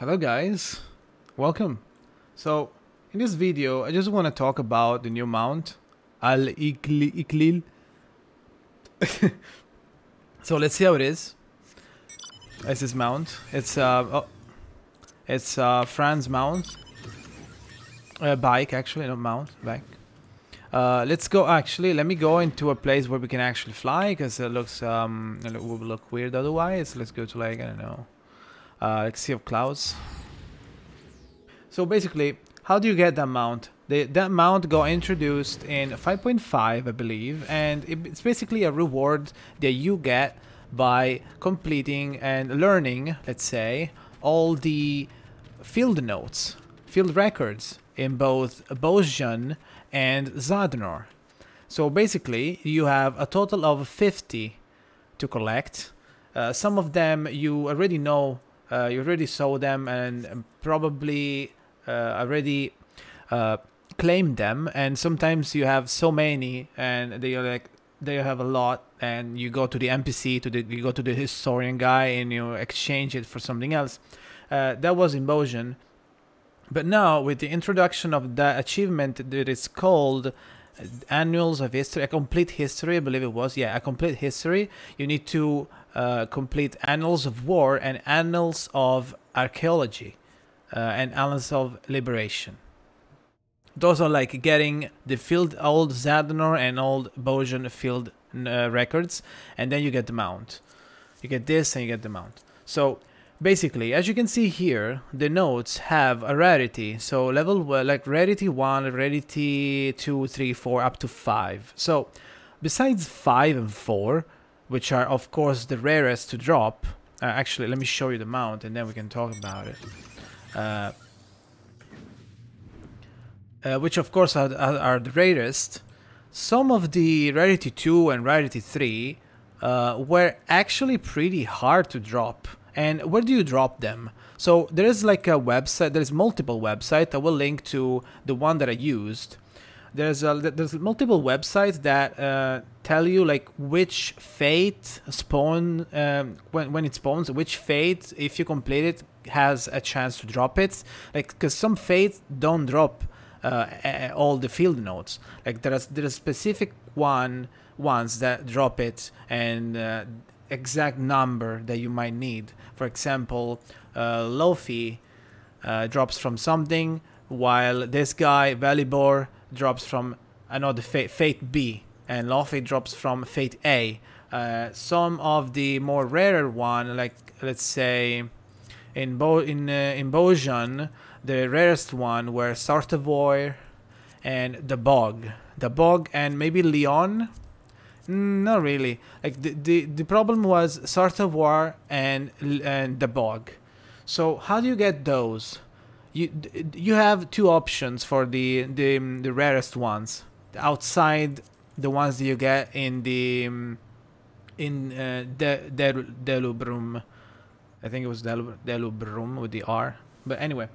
Hello guys, welcome. So in this video I just want to talk about the new mount Al-Iklil. So let's see how it is. It's this mount. It's Fran's mount. Bike actually, not mount, bike. Let's go. Actually, let me go into a place where we can actually fly, because it looks it will look weird otherwise. Let's go to, like, I don't know, like Sea of Clouds. So basically, how do you get that mount? That mount got introduced in 5.5, I believe, and it's basically a reward that you get by completing and learning, let's say, all the field notes, field records in both Bozjan and Zadnor. So basically, you have a total of 50 to collect. Some of them you already know, you already saw them and probably already claimed them, and sometimes you have so many and they are like, they have a lot, and you go to the NPC, you go to the historian guy and you exchange it for something else. That was in Bozjan. But now, with the introduction of the achievement that is called Annals of History, a complete history, I believe it was, yeah, a complete history, you need to complete Annals of War and Annals of Archaeology and Annals of Liberation. Those are like getting the field, old Zadnor and old Bozjan field records, and then you get the mount. You get this and you get the mount. So basically, as you can see here, the notes have a rarity. So level, like rarity 1, rarity 2, 3, 4, up to 5. So besides 5 and 4, which are of course the rarest to drop, actually let me show you the mount and then we can talk about it. Which of course are the rarest. Some of the rarity 2 and rarity 3 were actually pretty hard to drop. And where do you drop them? So there is like a website, there's multiple websites. I will link to the one that I used. There's multiple websites that tell you like which fate spawn, when it spawns, which fate, if you complete it, has a chance to drop it. Like, because some fates don't drop all the field notes. Like there are specific ones that drop it, and exact number that you might need. For example, Lofi drops from something, while this guy Valibor drops from another fate B, and Lofi drops from fate A. Some of the more rarer one, like let's say in Bozjan, the rarest one were Sartavoy and the Bog and maybe Leon. Not really. Like the problem was Sartavoy and the Bog. So how do you get those? You have two options for the rarest ones, outside the ones that you get in the Delubrum. I think it was Delubrum with the R. But anyway,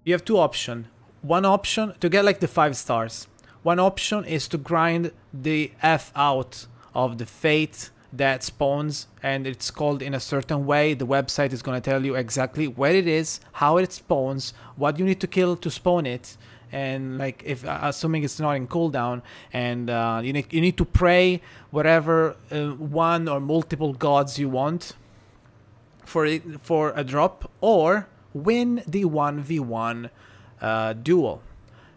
you have two options. One option to get like the 5 stars. One option is to grind the F out of the fate that spawns, and it's called in a certain way. The website is going to tell you exactly where it is, how it spawns, what you need to kill to spawn it, and like, if assuming it's not in cooldown, and you need to pray whatever one or multiple gods you want for a drop, or win the 1v1 duel.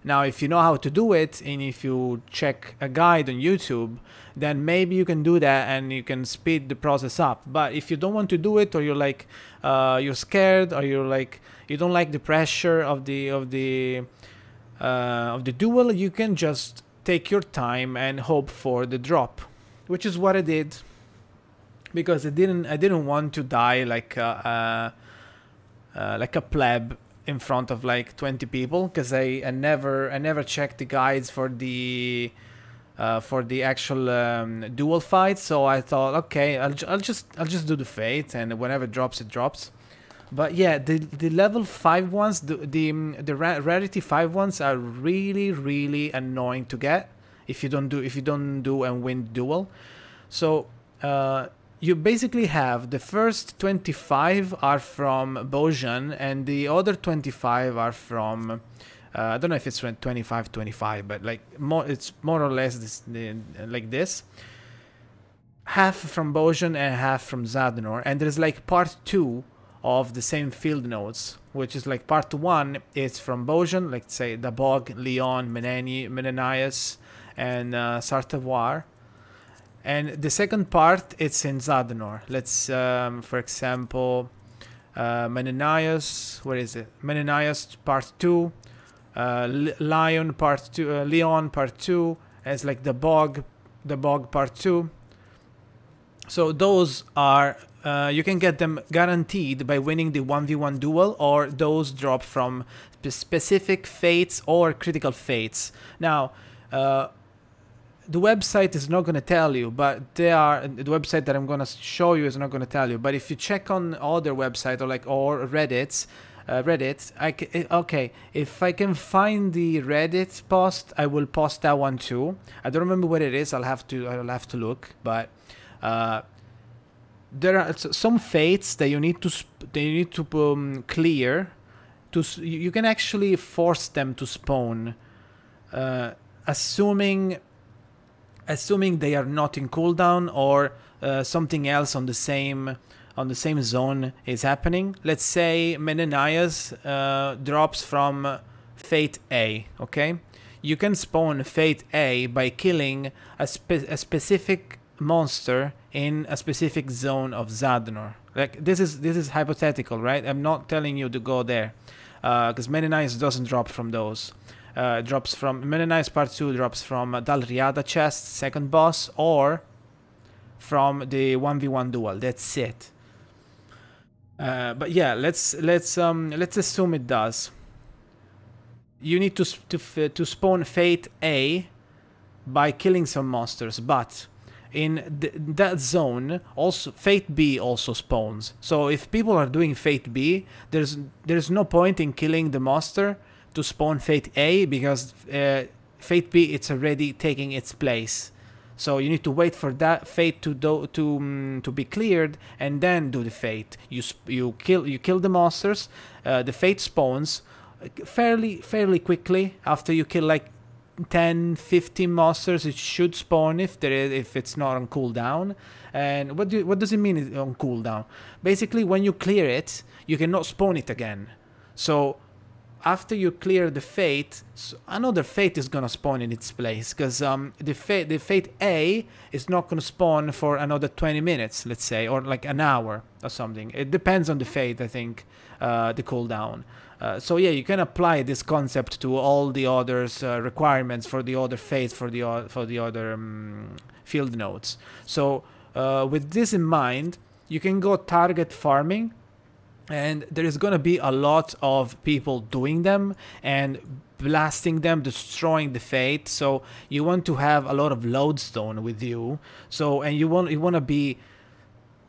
Now, if you know how to do it, and if you check a guide on YouTube, then maybe you can do that and you can speed the process up. But if you don't want to do it, or you're like you're scared, or you're like, you don't like the pressure of the duel, you can just take your time and hope for the drop, which is what I did, because I didn't want to die like a pleb in front of like 20 people, because I never checked the guides for the actual duel fight. So I thought, okay, I'll just do the fate, and whenever it drops, it drops. But yeah, the level 5 ones, the rarity 5 ones are really annoying to get if you don't do and win duel. So you basically have the first 25 are from Bojan, and the other 25 are from I don't know if it's 25, but like it's more or less like this. Half from Bojan and half from Zadnor, and there's like part 2 of the same field nodes, which is like part 1 is from Bojan, like say Dabog, Leon, Menenius, and Sartavoir. And the second part, it's in Zadnor. Let's, for example, Menenius, where is it? Menenius part 2, Leon part 2, Leon part 2, and it's like the bog part 2. So those are, you can get them guaranteed by winning the 1v1 duel, or those drop from specific fates or critical fates. Now, the website is not going to tell you, but the website that I'm going to show you is not going to tell you. But if you check on other websites or Reddit, okay, if I can find the Reddit post, I will post that one too. I don't remember what it is. I'll have to look. But there are some fates that you need to clear. You can actually force them to spawn, assuming they are not in cooldown, or something else on the same zone is happening. Let's say Menenius drops from Fate A, okay? You can spawn Fate A by killing a specific monster in a specific zone of Zadnor. Like this is hypothetical, right? I'm not telling you to go there, because Menenius doesn't drop from those. Drops from Menenius part 2 drops from Dalriada chest, second boss, or from the 1v1 duel. That's it. But yeah, let's assume it does. You need to spawn Fate A by killing some monsters, but in that zone also Fate B also spawns. So if people are doing Fate B, there's no point in killing the monster to spawn Fate A, because Fate B, it's already taking its place. So you need to wait for that Fate to be cleared, and then do the Fate. You kill the monsters. The Fate spawns fairly quickly after you kill like 10-15 monsters. It should spawn if it's not on cooldown. And what does it mean on cooldown? Basically, when you clear it, you cannot spawn it again. So after you clear the Fate, another Fate is gonna spawn in its place, because the Fate A is not gonna spawn for another 20 minutes, let's say, or like an hour or something. It depends on the Fate, I think, the cooldown. So yeah, you can apply this concept to all the others requirements for the other Fates, for the other field nodes. So with this in mind, you can go target farming. And there is going to be a lot of people doing them and blasting them, destroying the Fate. So you want to have a lot of lodestone with you. So, and you want to be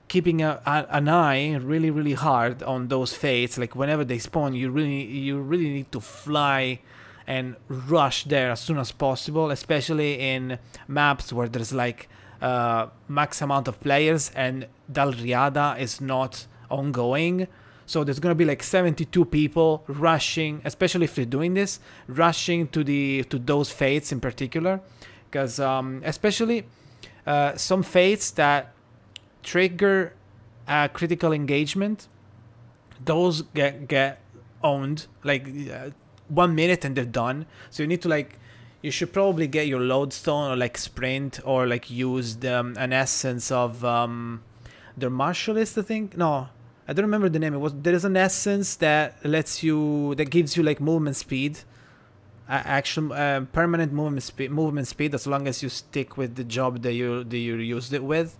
keeping an eye really hard on those Fates. Like whenever they spawn, you really need to fly and rush there as soon as possible, especially in maps where there's like max amount of players and Dalriada is not ongoing. So there's gonna be like 72 people rushing, especially if they're doing this, rushing to those Fates in particular, because especially some Fates that trigger critical engagement, those get owned like 1 minute and they're done. So you need to you should probably get your lodestone or like sprint, or like use an essence of their martialist, I think. No, I don't remember the name. There is an essence that gives you like movement speed, permanent movement speed, as long as you stick with the job that you used it with.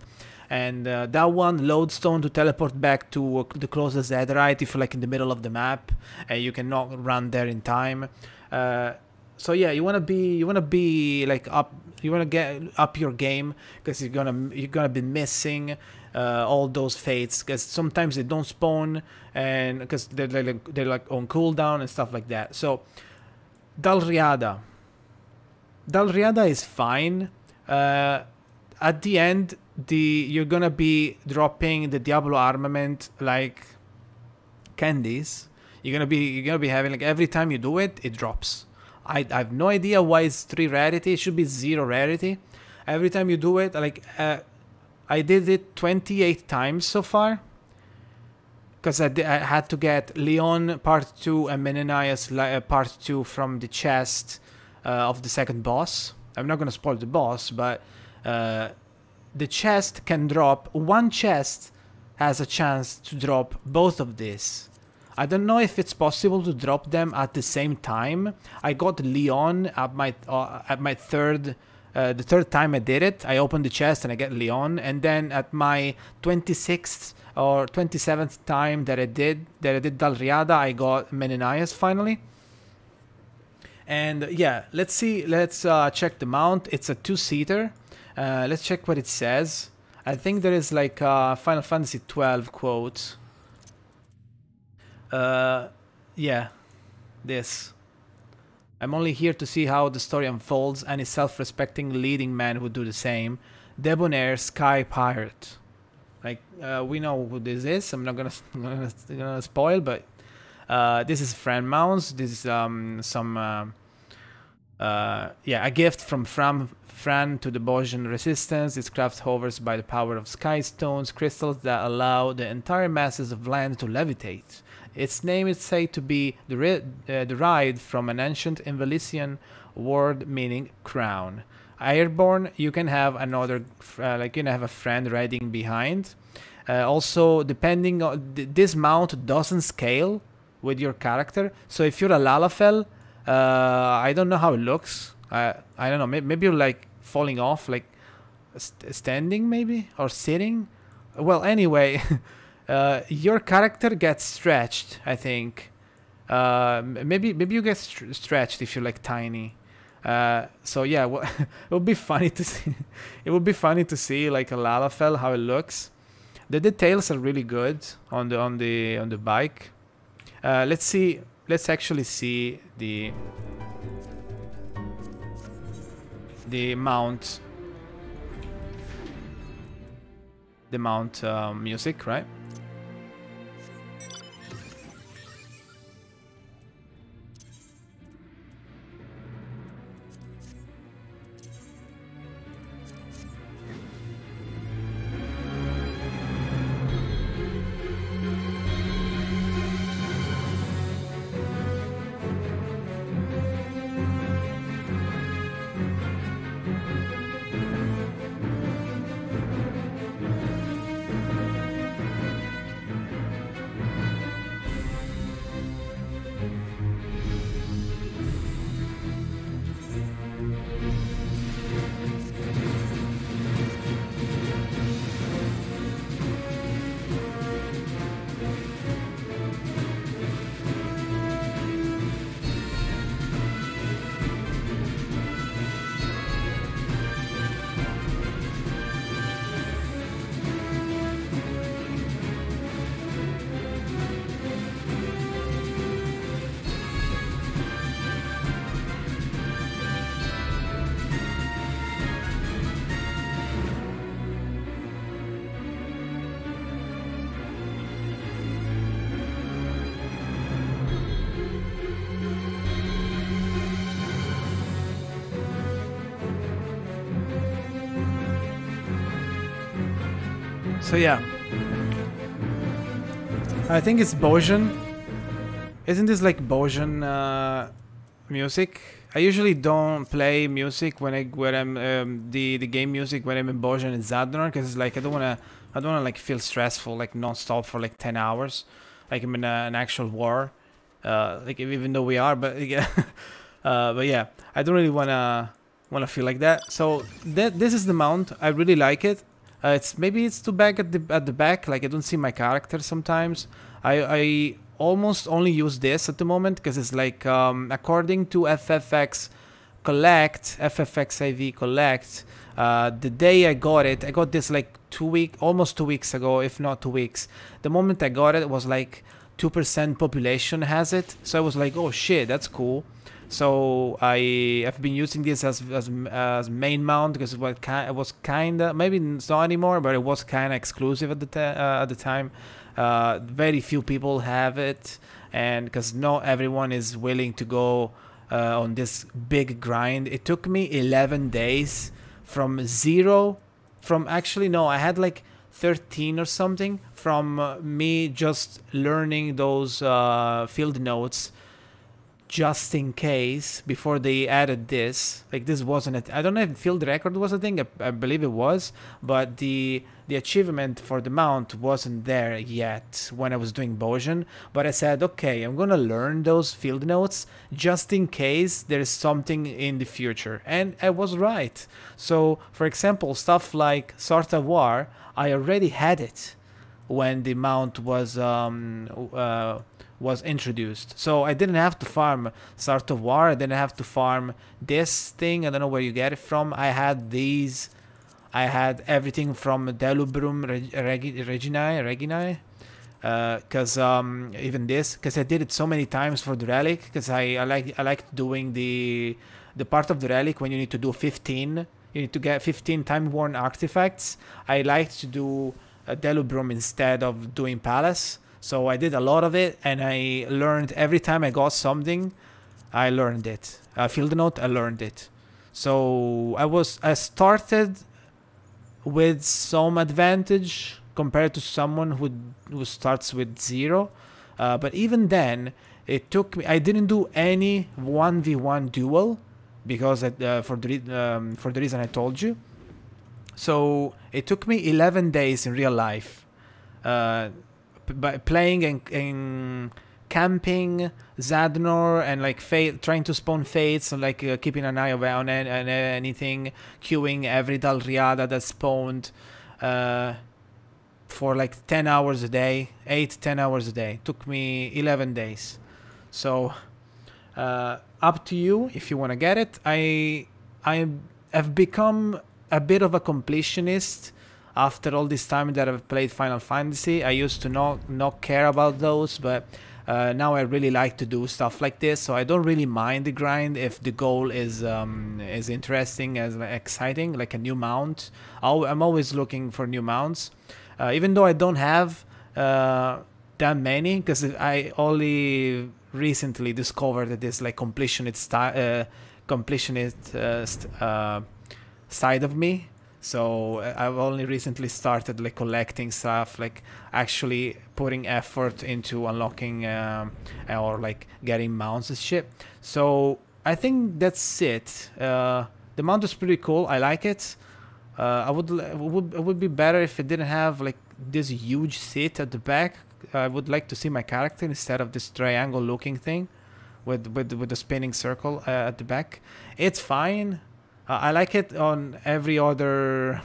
And that one, lodestone to teleport back to the closest Netherite if you're like in the middle of the map and you cannot run there in time. So yeah, you wanna be like up. You wanna get up your game, because you're gonna be missing all those Fates, because sometimes they don't spawn, and because they're like on cooldown and stuff like that. So Dalriada is fine. At the end, you're gonna be dropping the Diablo armament like candies. You're gonna be having like every time you do it, it drops. I have no idea why it's 3 rarity. It should be 0 rarity. Every time you do it, like I did it 28 times so far. Because I had to get Leon part 2 and Menenius part 2 from the chest of the second boss. I'm not gonna spoil the boss, but the chest can drop. One chest has a chance to drop both of these. I don't know if it's possible to drop them at the same time. I got Leon at my third, the third time I did it. I opened the chest and I get Leon, and then at my 26th or 27th time that I did Dalriada, I got Menenius finally. And yeah, let's see. Let's check the mount. It's a 2-seater. Let's check what it says. I think there is like a Final Fantasy 12 quote. Yeah, this. I'm only here to see how the story unfolds. Any self-respecting leading man would do the same. Debonair Sky Pirate. Like, we know who this is. I'm not gonna spoil, but this is Fran Mounts. This is a gift from Fran to the Bosjan Resistance. This craft hovers by the power of sky stones, crystals that allow the entire masses of land to levitate. Its name is said to be derived from an ancient Invalisian word meaning crown. Airborne, you can have another, like you can have a friend riding behind. Also, depending on this mount doesn't scale with your character. So if you're a Lalafell, I don't know how it looks. I don't know. Maybe you're like falling off, like standing maybe or sitting. Well, anyway. Your character gets stretched, I think. Maybe you get stretched if you're like tiny. So yeah, well, it would be funny to see. It would be funny to see like a Lalafell how it looks. The details are really good on the bike. Let's see. Let's actually see the mount. The mount music, right? So yeah, I think it's Bosjan. Isn't this like Bosjan music? I usually don't play music when I'm the game music when I'm in Bosjan and Zadnor, because like I don't wanna like feel stressful like non-stop for like 10 hours, like I'm in an actual war, like even though we are, but yeah, but yeah, I don't really wanna feel like that. So this is the mount. I really like it. Maybe it's too big at the back. Like I don't see my character sometimes. I almost only use this at the moment because it's like according to FFX Collect, FFXIV Collect. The day I got this like almost 2 weeks ago, if not 2 weeks. The moment I got it was like 2% population has it. So I was like, oh shit, that's cool. So I have been using this as main mount because it was kinda, maybe it's not anymore, but it was kinda exclusive at the time. Very few people have it, and because not everyone is willing to go on this big grind. It took me 11 days from zero, from actually no, I had like 13 or something from me just learning those field notes just in case before they added this. Like this wasn't I don't know if field record was a thing. I believe it was, but the achievement for the mount wasn't there yet when I was doing Bojang. But I said, okay, I'm gonna learn those field notes just in case there's something in the future, and I was right. So for example, stuff like Sword of War, I already had it when the mount was introduced. So I didn't have to farm Sword of War, I didn't have to farm this thing, I don't know where you get it from. I had these, I had everything from Delubrum Reginae, because even this, because I did it so many times for the relic, because I like doing the part of the relic when you need to do 15, you need to get 15 time-worn artifacts. I liked to do Delubrum instead of doing Palace. So I did a lot of it, and I learned every time I got something, I learned it. Field note, I learned it. So I started with some advantage compared to someone who starts with 0. But even then, it took me. I didn't do any 1v1 duel because for the reason I told you. So it took me 11 days in real life. By playing and camping Zadnor and like trying to spawn fates and like keeping an eye on anything, queuing every Dalriada that spawned for like 10 hours a day, 8-10 hours a day. Took me 11 days. So up to you if you want to get it. I have become a bit of a completionist after all this time that I've played Final Fantasy. I used to not care about those, but now I really like to do stuff like this, so I don't really mind the grind if the goal is interesting, as exciting, like a new mount. I'm always looking for new mounts, even though I don't have that many, because I only recently discovered this like completionist side of me. So I've only recently started like collecting stuff, like actually putting effort into unlocking or like getting mounts and shit. So I think that's it. The mount is pretty cool. I like it. It would be better if it didn't have like this huge seat at the back. I would like to see my character instead of this triangle looking thing with the spinning circle at the back. It's fine. I like it on every other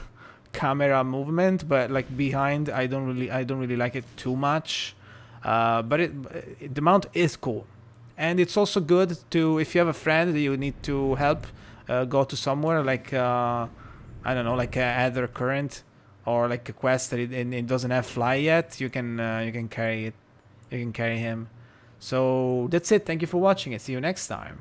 camera movement, but like behind, I don't really like it too much. But the mount is cool, and it's also good to, if you have a friend that you need to help go to somewhere like I don't know, like Aether Current or like a quest that it doesn't have fly yet. You can carry it. You can carry him. So that's it. Thank you for watching it. See you next time.